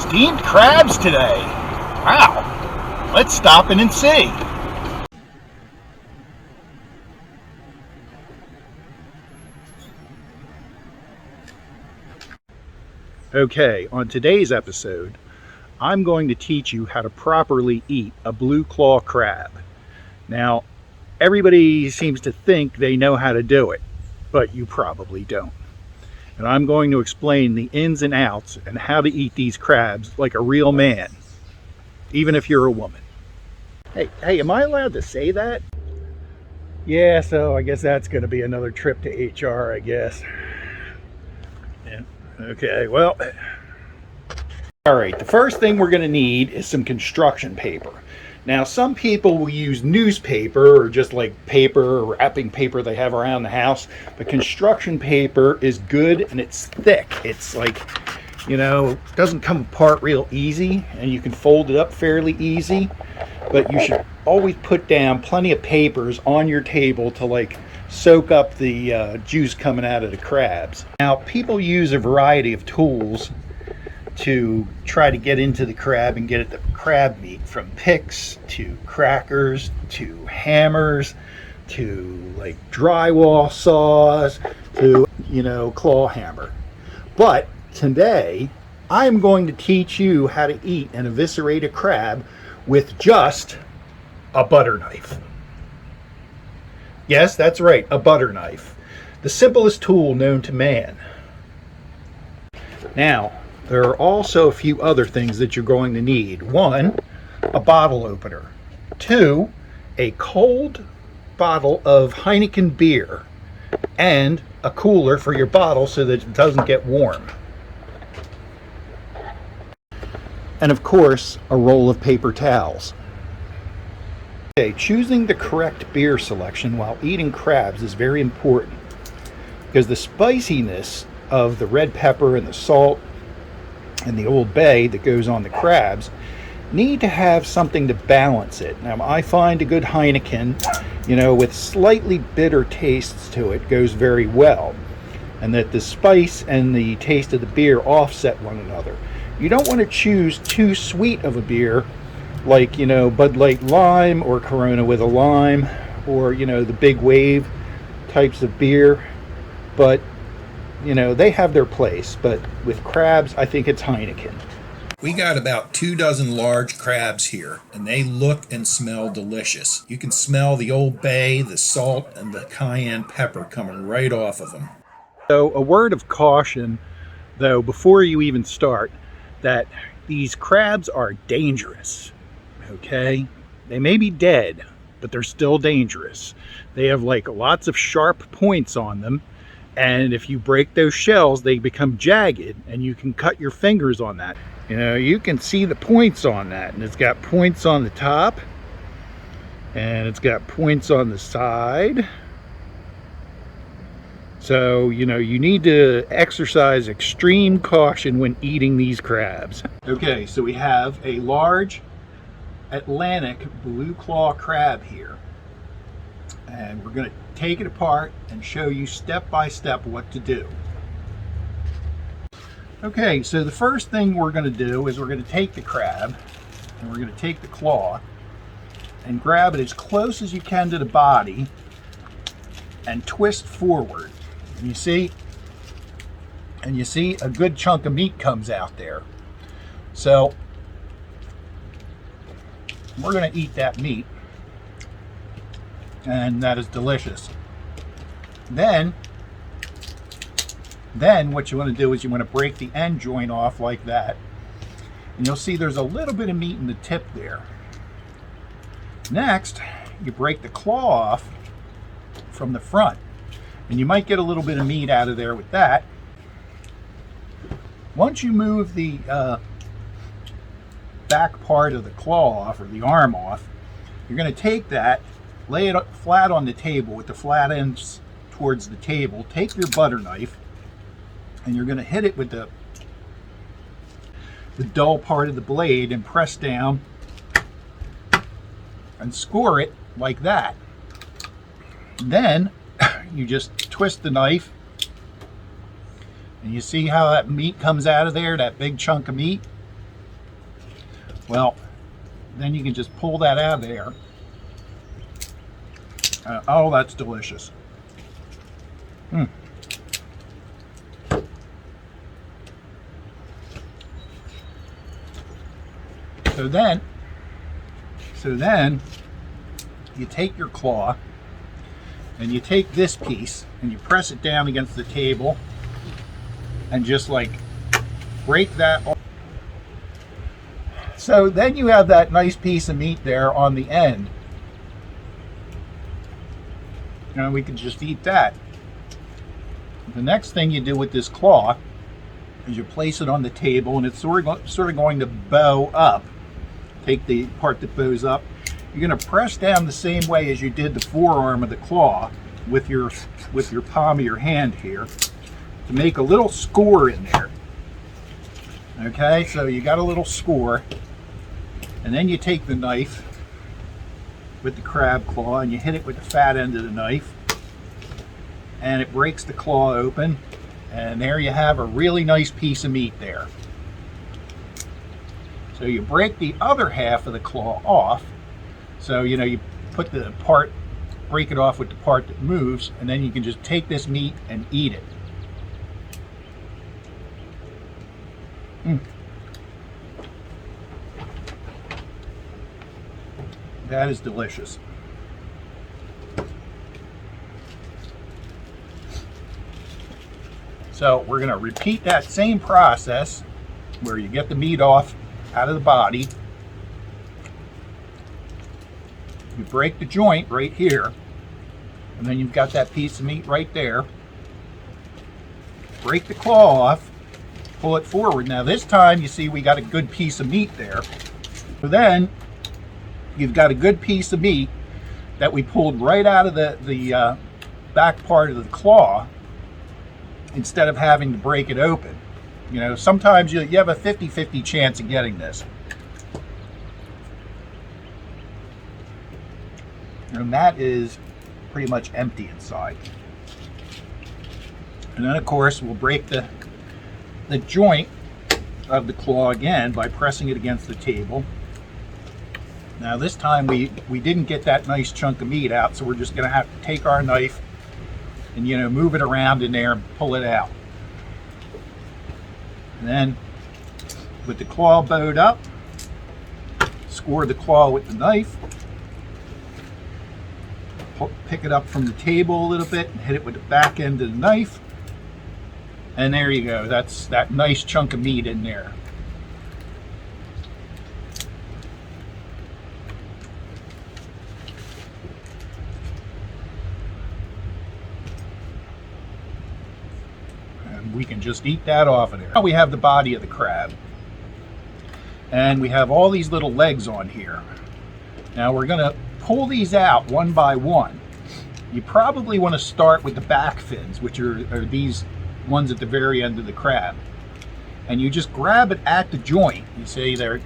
steamed crabs today. Wow, let's stop in and see. Okay, on today's episode, I'm going to teach you how to properly eat a blue claw crab. Now, everybody seems to think they know how to do it, but you probably don't. And I'm going to explain the ins and outs and how to eat these crabs like a real man, even if you're a woman. Hey, am I allowed to say that? Yeah, so I guess that's going to be another trip to HR, I guess. Yeah. Okay, well, all right, the first thing we're going to need is some construction paper. Now, some people will use newspaper or just like paper or wrapping paper they have around the house, but construction paper is good and it's thick. It's like, doesn't come apart real easy and you can fold it up fairly easy, but you should always put down plenty of papers on your table to like soak up the juice coming out of the crabs. Now, people use a variety of tools to try to get into the crab and get at the crab meat, from picks to crackers to hammers to like drywall saws to claw hammer. But today I'm going to teach you how to eat and eviscerate a crab with just a butter knife. Yes, that's right, a butter knife, the simplest tool known to man. Now, there are also a few other things that you're going to need. One, a bottle opener. Two, a cold bottle of Heineken beer and a cooler for your bottle so that it doesn't get warm. And of course, a roll of paper towels. Okay, choosing the correct beer selection while eating crabs is very important because the spiciness of the red pepper and the salt and the Old Bay that goes on the crabs need to have something to balance it. Now, I find a good Heineken, with slightly bitter tastes to it, goes very well, and that the spice and the taste of the beer offset one another. You don't want to choose too sweet of a beer like, Bud Light Lime or Corona with a lime or, the Big Wave types of beer, but they have their place, but with crabs, I think it's Heineken. We got about 24 large crabs here, and they look and smell delicious. You can smell the Old Bay, the salt, and the cayenne pepper coming right off of them. So a word of caution, though, before you even start, that these crabs are dangerous, okay? They may be dead, but they're still dangerous. They have like lots of sharp points on them. And if you break those shells, they become jagged and you can cut your fingers on that. You can see the points on that, and it's got points on the top and it's got points on the side. So, you need to exercise extreme caution when eating these crabs. Okay, so we have a large Atlantic blue claw crab here. And we're going to take it apart and show you step by step what to do. Okay, so the first thing we're going to do is we're going to take the crab and we're going to take the claw and grab it as close as you can to the body and twist forward. And you see a good chunk of meat comes out there. So we're going to eat that meat. And that is delicious. Then what you want to do is you want to break the end joint off like that. And you'll see there's a little bit of meat in the tip there. Next, you break the claw off from the front. And you might get a little bit of meat out of there with that. Once you move the back part of the claw off, or the arm off, you're going to take that, lay it flat on the table with the flat ends towards the table. Take your butter knife and you're going to hit it with the dull part of the blade and press down and score it like that. Then you just twist the knife and you see how that meat comes out of there, that big chunk of meat. Well, then you can just pull that out of there. Oh, that's delicious. So then you take your claw and you take this piece and you press it down against the table and just like break that off. So then you have that nice piece of meat there on the end. And we can just eat that. The next thing you do with this claw is you place it on the table, and it's sort of going to bow up. Take the part that bows up. You're going to press down the same way as you did the forearm of the claw with your palm of your hand here to make a little score in there. Okay, so you got a little score, and then you take the knife with the crab claw and you hit it with the fat end of the knife, and it breaks the claw open, and there you have a really nice piece of meat there. So you break the other half of the claw off. So you put the part, break it off with the part that moves, and then you can just take this meat and eat it. That is delicious. So we're going to repeat that same process where you get the meat off out of the body. You break the joint right here, and then you've got that piece of meat right there. Break the claw off, pull it forward. Now this time you see we got a good piece of meat there. So then you've got a good piece of meat that we pulled right out of the back part of the claw instead of having to break it open. Sometimes you have a 50-50 chance of getting this. And that is pretty much empty inside. And then of course we'll break the joint of the claw again by pressing it against the table. Now this time we didn't get that nice chunk of meat out, so we're just going to have to take our knife and move it around in there and pull it out. And then with the claw bowed up, score the claw with the knife, pick it up from the table a little bit and hit it with the back end of the knife, and there you go. That's that nice chunk of meat in there. We can just eat that off of there. Now we have the body of the crab, and we have all these little legs on here. Now we're going to pull these out one by one. You probably want to start with the back fins, which are these ones at the very end of the crab, and you just grab it at the joint, you see there,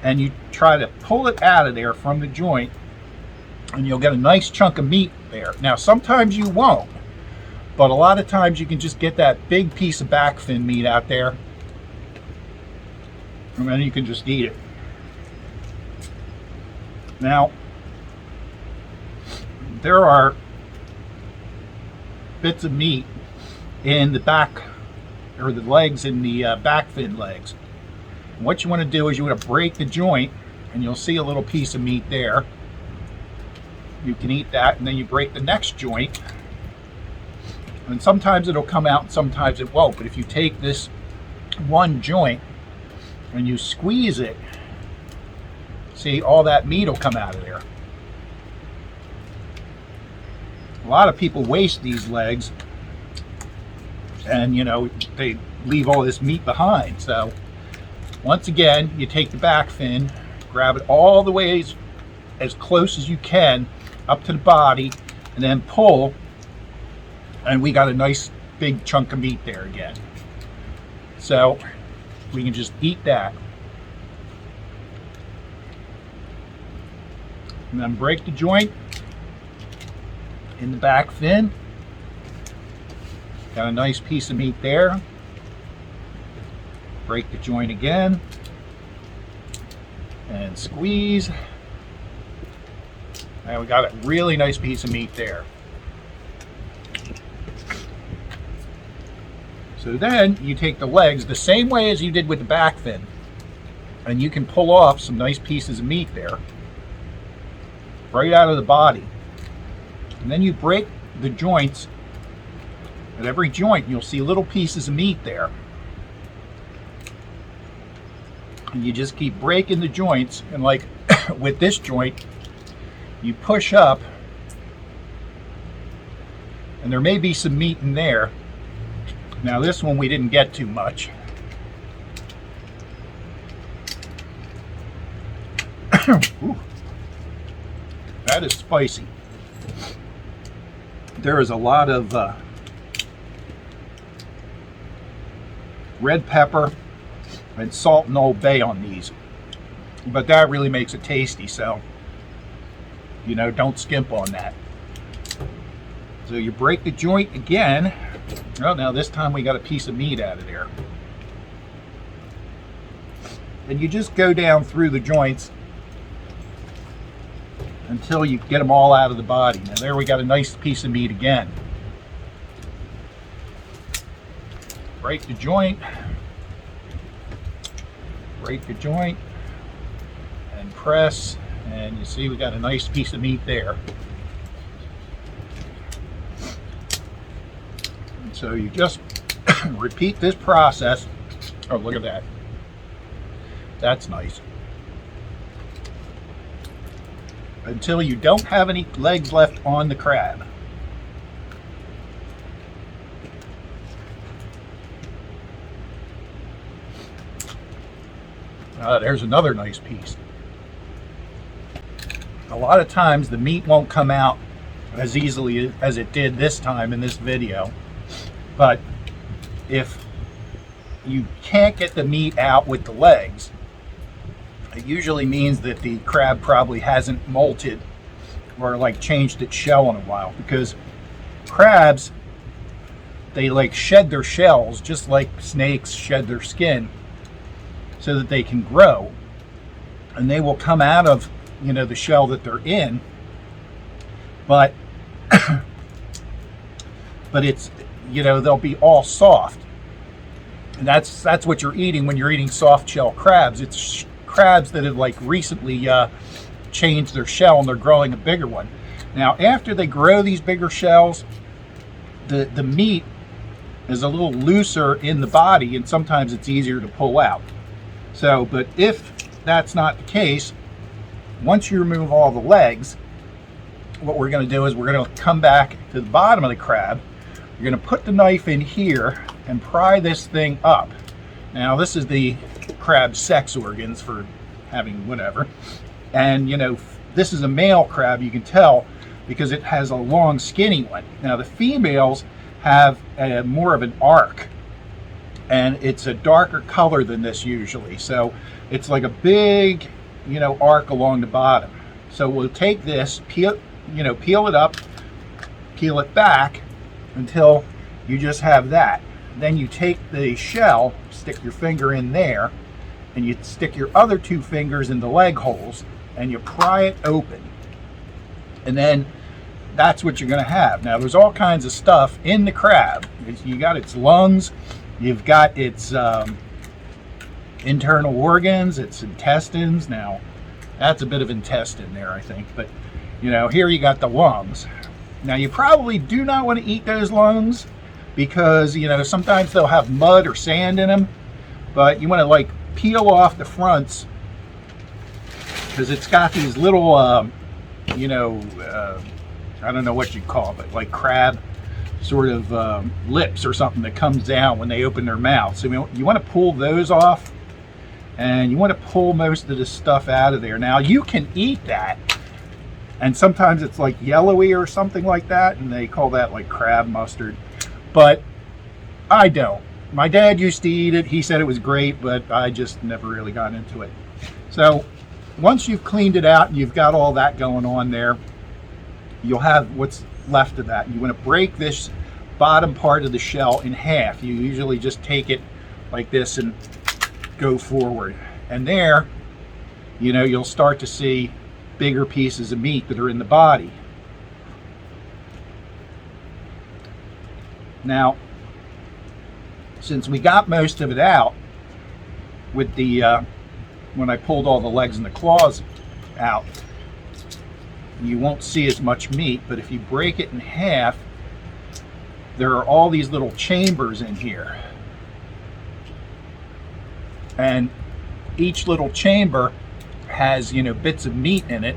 and you try to pull it out of there from the joint, and you'll get a nice chunk of meat there. Now sometimes you won't, but a lot of times you can just get that big piece of back fin meat out there, and then you can just eat it. Now, there are bits of meat in the back, or the legs in the back fin legs. And what you want to do is you want to break the joint, and you'll see a little piece of meat there. You can eat that, and then you break the next joint. And sometimes it'll come out and sometimes it won't. But if you take this one joint and you squeeze it, see, all that meat will come out of there. A lot of people waste these legs, and they leave all this meat behind. So once again, you take the back fin, grab it all the way as close as you can up to the body, and then pull, and we got a nice big chunk of meat there again. So we can just eat that. And then break the joint in the back fin. Got a nice piece of meat there. Break the joint again. and squeeze. And we got a really nice piece of meat there. So then you take the legs the same way as you did with the back fin, and you can pull off some nice pieces of meat there, right out of the body. And then you break the joints. At every joint, you'll see little pieces of meat there. And you just keep breaking the joints, and like with this joint, you push up, and there may be some meat in there. Now this one we didn't get too much. Ooh, that is spicy. There is a lot of red pepper and salt and Old Bay on these, but that really makes it tasty, so you know, don't skimp on that. So you break the joint again. Well, now this time we got a piece of meat out of there. And you just go down through the joints until you get them all out of the body. Now there we got a nice piece of meat again. Break the joint. Break the joint and press, and you see we got a nice piece of meat there. And so you just repeat this process. Oh, look at that. That's nice. Until you don't have any legs left on the crab. There's another nice piece. A lot of times the meat won't come out as easily as it did this time in this video, but if you can't get the meat out with the legs, it usually means that the crab probably hasn't molted or like changed its shell in a while, because crabs, they like shed their shells just like snakes shed their skin so that they can grow, and they will come out of, you know, the shell that they're in, but but it's, you know, they'll be all soft, and that's what you're eating when you're eating soft shell crabs. It's crabs that have like recently changed their shell and they're growing a bigger one. Now after they grow these bigger shells, the meat is a little looser in the body, and sometimes it's easier to pull out. So, but if that's not the case, once you remove all the legs, what we're going to do is we're going to come back to the bottom of the crab. You're going to put the knife in here and pry this thing up. Now this is the crab's sex organs for having whatever. And you know, this is a male crab, you can tell, because it has a long skinny one. Now the females have more of an arc, and it's a darker color than this usually. So it's like a big, you know, arc along the bottom. So we'll take this, peel it up, peel it back until you just have that. Then you take the shell, stick your finger in there, and you stick your other two fingers in the leg holes, and you pry it open. And then that's what you're going to have. Now there's all kinds of stuff in the crab. You got its lungs, you've got its internal organs, its intestines. Now that's a bit of intestine there, I think, but you know, here you got the lungs. Now you probably do not want to eat those lungs, because you know, sometimes they'll have mud or sand in them, but you want to like peel off the fronts, because it's got these little you know, I don't know what you'd call it, like crab sort of lips or something that comes down when they open their mouth. So you want to pull those off, and you want to pull most of the stuff out of there. Now you can eat that, and sometimes it's like yellowy or something like that, and they call that like crab mustard, but I don't. My dad used to eat it. He said it was great, but I just never really got into it. So once you've cleaned it out and you've got all that going on there, you'll have what's left of that. You want to break this bottom part of the shell in half. You usually just take it like this and go forward. And there you know, you'll start to see bigger pieces of meat that are in the body. Now, since we got most of it out with the when I pulled all the legs and the claws out, you won't see as much meat, but if you break it in half, there are all these little chambers in here, and each little chamber has, you know, bits of meat in it,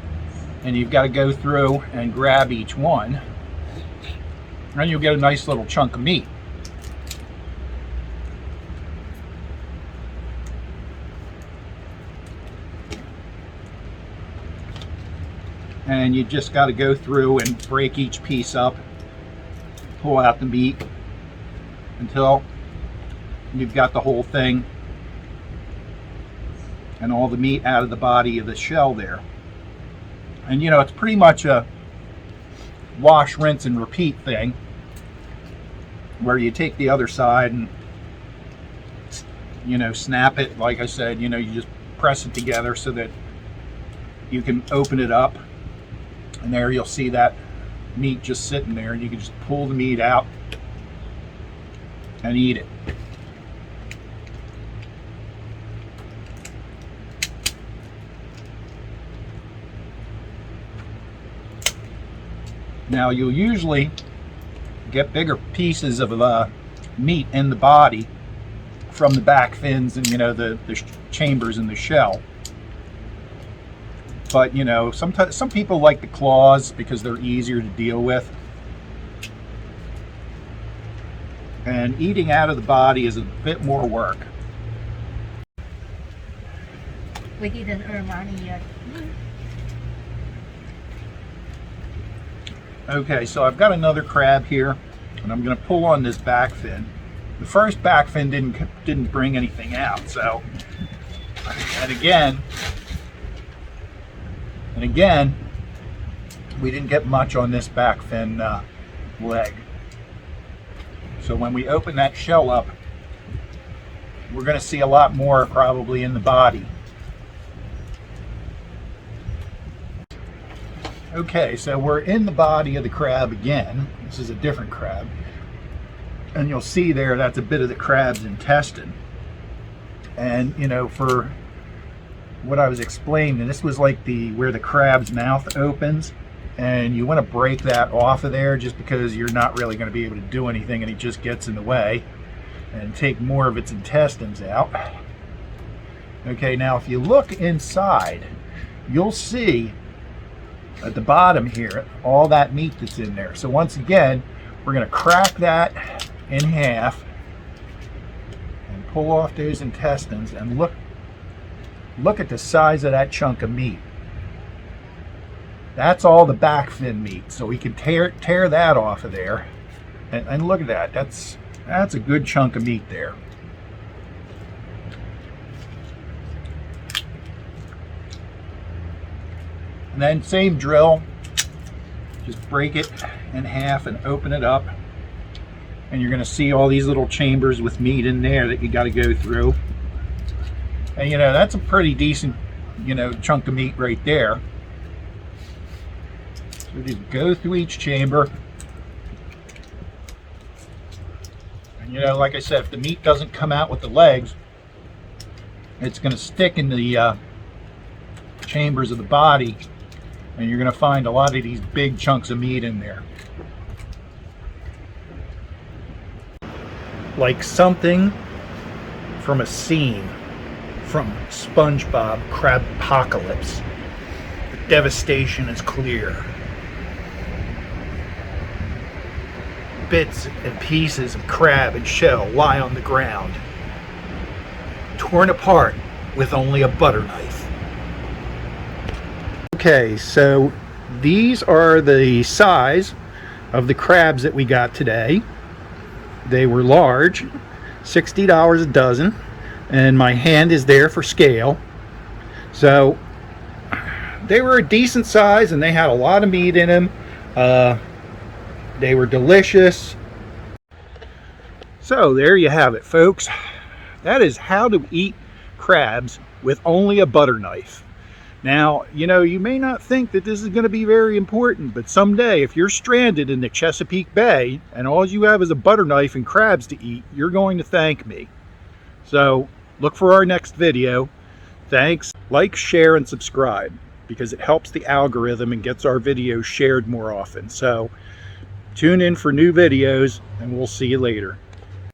and you've got to go through and grab each one, and you'll get a nice little chunk of meat. And you just got to go through and break each piece up, pull out the meat until you've got the whole thing and all the meat out of the body of the shell there. And you know, it's pretty much a wash, rinse, and repeat thing, where you take the other side and, you know, snap it. Like I said, you know, you just press it together so that you can open it up, and there you'll see that meat just sitting there, and you can just pull the meat out and eat it. Now, you'll usually get bigger pieces of meat in the body from the back fins and, you know, the chambers in the shell. But, you know, sometimes some people like the claws because they're easier to deal with. And eating out of the body is a bit more work. We didn't earn money yet. Okay, so I've got another crab here, and I'm going to pull on this back fin. The first back fin didn't bring anything out, so, and again, we didn't get much on this back fin leg. So when we open that shell up, we're going to see a lot more probably in the body. Okay, so we're in the body of the crab again. This is a different crab. And you'll see there, that's a bit of the crab's intestine. And, you know, for what I was explaining, this was like where the crab's mouth opens. And you want to break that off of there just because you're not really going to be able to do anything and it just gets in the way. And take more of its intestines out. Okay, now if you look inside, you'll see at the bottom here all that meat that's in there. So once again, we're going to crack that in half and pull off those intestines, and look at the size of that chunk of meat. That's all the back fin meat, so we can tear that off of there, and look at that. That's a good chunk of meat there. And then same drill, just break it in half and open it up. And you're gonna see all these little chambers with meat in there that you gotta go through. And you know, that's a pretty decent, you know, chunk of meat right there. So just go through each chamber. And you know, like I said, if the meat doesn't come out with the legs, it's gonna stick in the chambers of the body, and you're going to find a lot of these big chunks of meat in there. Like something from a scene from SpongeBob Crabpocalypse. The devastation is clear. Bits and pieces of crab and shell lie on the ground, torn apart with only a butter knife. Okay, so these are the size of the crabs that we got today. They were large, $60 a dozen, and my hand is there for scale. So they were a decent size and they had a lot of meat in them. They were delicious. So there you have it, folks. That is how to eat crabs with only a butter knife. Now, you may not think that this is going to be very important, but someday if you're stranded in the Chesapeake Bay and all you have is a butter knife and crabs to eat, you're going to thank me. So look for our next video. Thanks. Like, share, and subscribe because it helps the algorithm and gets our videos shared more often. So tune in for new videos and we'll see you later.